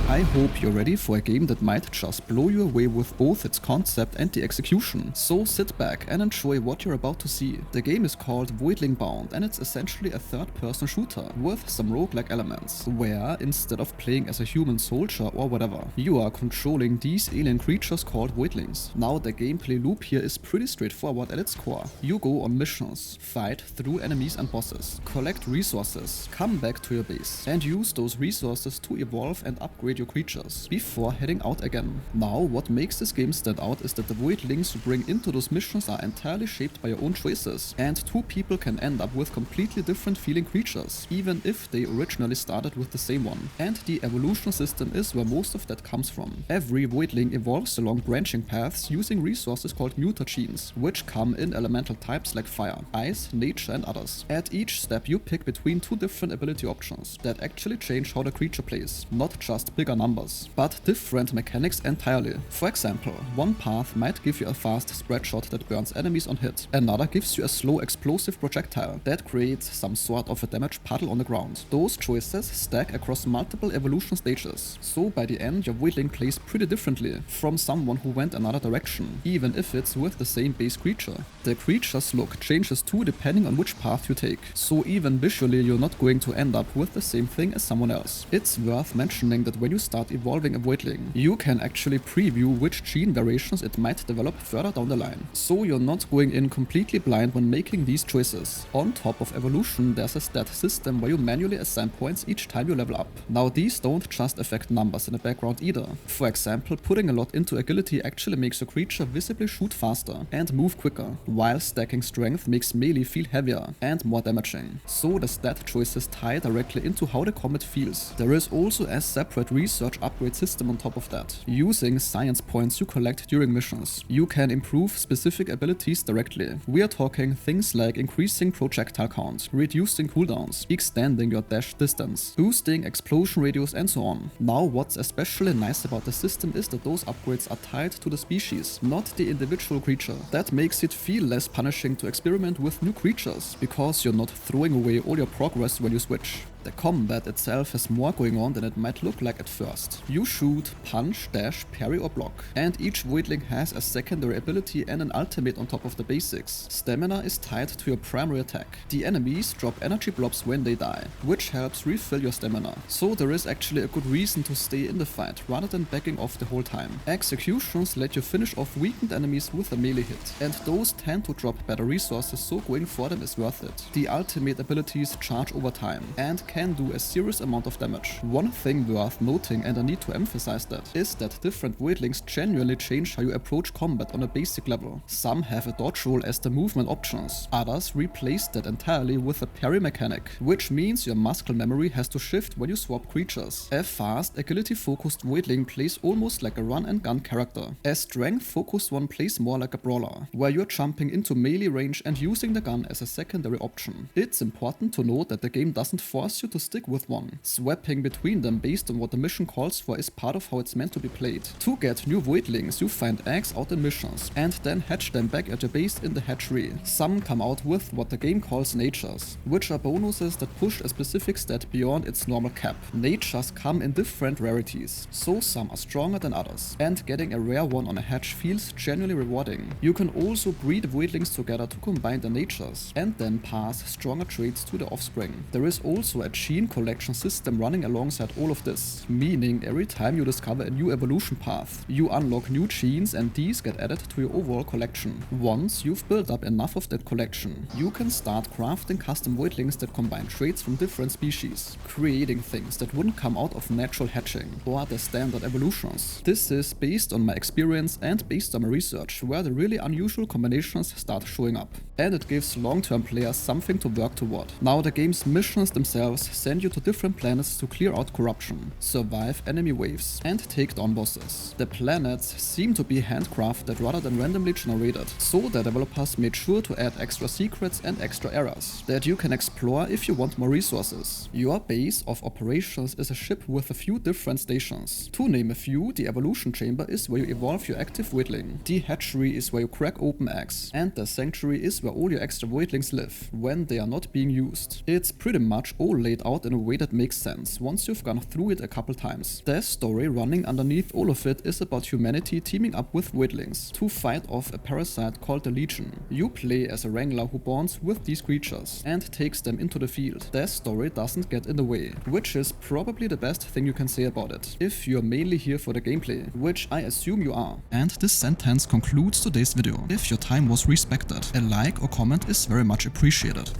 I hope you're ready for a game that might just blow you away with both its concept and the execution. So sit back and enjoy what you're about to see. The game is called Voidling Bound and it's essentially a third-person shooter with some roguelike elements, where instead of playing as a human soldier or whatever, you are controlling these alien creatures called Voidlings. Now the gameplay loop here is pretty straightforward at its core. You go on missions, fight through enemies and bosses, collect resources, come back to your base, and use those resources to evolve and upgrade your creatures before heading out again. Now what makes this game stand out is that the Voidlings you bring into those missions are entirely shaped by your own choices, and two people can end up with completely different feeling creatures, even if they originally started with the same one. And the evolution system is where most of that comes from. Every Voidling evolves along branching paths using resources called mutagenes, which come in elemental types like fire, ice, nature and others. At each step you pick between two different ability options that actually change how the creature plays, not just bigger numbers, but different mechanics entirely. For example, one path might give you a fast spread shot that burns enemies on hit, another gives you a slow explosive projectile that creates some sort of a damaged puddle on the ground. Those choices stack across multiple evolution stages, so by the end your Voidling plays pretty differently from someone who went another direction, even if it's with the same base creature. The creature's look changes too depending on which path you take, so even visually you're not going to end up with the same thing as someone else. It's worth mentioning that when you start evolving a Voidling, you can actually preview which gene variations it might develop further down the line, so you're not going in completely blind when making these choices. On top of evolution, there's a stat system where you manually assign points each time you level up. Now these don't just affect numbers in the background either. For example, putting a lot into agility actually makes your creature visibly shoot faster and move quicker, while stacking strength makes melee feel heavier and more damaging. So the stat choices tie directly into how the combat feels. There is also a separate research upgrade system on top of that. Using science points you collect during missions, you can improve specific abilities directly. We are talking things like increasing projectile count, reducing cooldowns, extending your dash distance, boosting explosion radius and so on. Now what's especially nice about the system is that those upgrades are tied to the species, not the individual creature. That makes it feel less punishing to experiment with new creatures, because you're not throwing away all your progress when you switch. The combat itself has more going on than it might look like at first. You shoot, punch, dash, parry or block, and each Voidling has a secondary ability and an ultimate on top of the basics. Stamina is tied to your primary attack. The enemies drop energy blobs when they die, which helps refill your stamina, so there is actually a good reason to stay in the fight rather than backing off the whole time. Executions let you finish off weakened enemies with a melee hit, and those tend to drop better resources, so going for them is worth it. The ultimate abilities charge over time and can do a serious amount of damage. One thing worth noting, and I need to emphasize that, is that different Voidlings genuinely change how you approach combat on a basic level. Some have a dodge roll as the movement options, others replace that entirely with a parry mechanic, which means your muscle memory has to shift when you swap creatures. A fast, agility-focused Voidling plays almost like a run-and-gun character. A strength-focused one plays more like a brawler, where you're jumping into melee range and using the gun as a secondary option. It's important to note that the game doesn't force you to stick with one. Swapping between them based on what the mission calls for is part of how it's meant to be played. To get new Voidlings, you find eggs out in missions, and then hatch them back at your base in the hatchery. Some come out with what the game calls natures, which are bonuses that push a specific stat beyond its normal cap. Natures come in different rarities, so some are stronger than others, and getting a rare one on a hatch feels genuinely rewarding. You can also breed Voidlings together to combine the natures, and then pass stronger traits to the offspring. There is also a gene collection system running alongside all of this, meaning every time you discover a new evolution path, you unlock new genes and these get added to your overall collection. Once you've built up enough of that collection, you can start crafting custom Voidlings that combine traits from different species, creating things that wouldn't come out of natural hatching or the standard evolutions. This is based on my experience and based on my research, where the really unusual combinations start showing up, and it gives long-term players something to work toward. Now the game's missions themselves send you to different planets to clear out corruption, survive enemy waves, and take down bosses. The planets seem to be handcrafted rather than randomly generated, so the developers made sure to add extra secrets and extra areas that you can explore if you want more resources. Your base of operations is a ship with a few different stations. To name a few, the evolution chamber is where you evolve your active Voidling, the hatchery is where you crack open eggs, and the sanctuary is where all your extra Voidlings live when they are not being used. It's pretty much all laid out in a way that makes sense once you've gone through it a couple times. The story running underneath all of it is about humanity teaming up with Voidlings to fight off a parasite called the Legion. You play as a wrangler who bonds with these creatures and takes them into the field. The story doesn't get in the way, which is probably the best thing you can say about it, if you're mainly here for the gameplay, which I assume you are. And this sentence concludes today's video. If your time was respected, a like or comment is very much appreciated.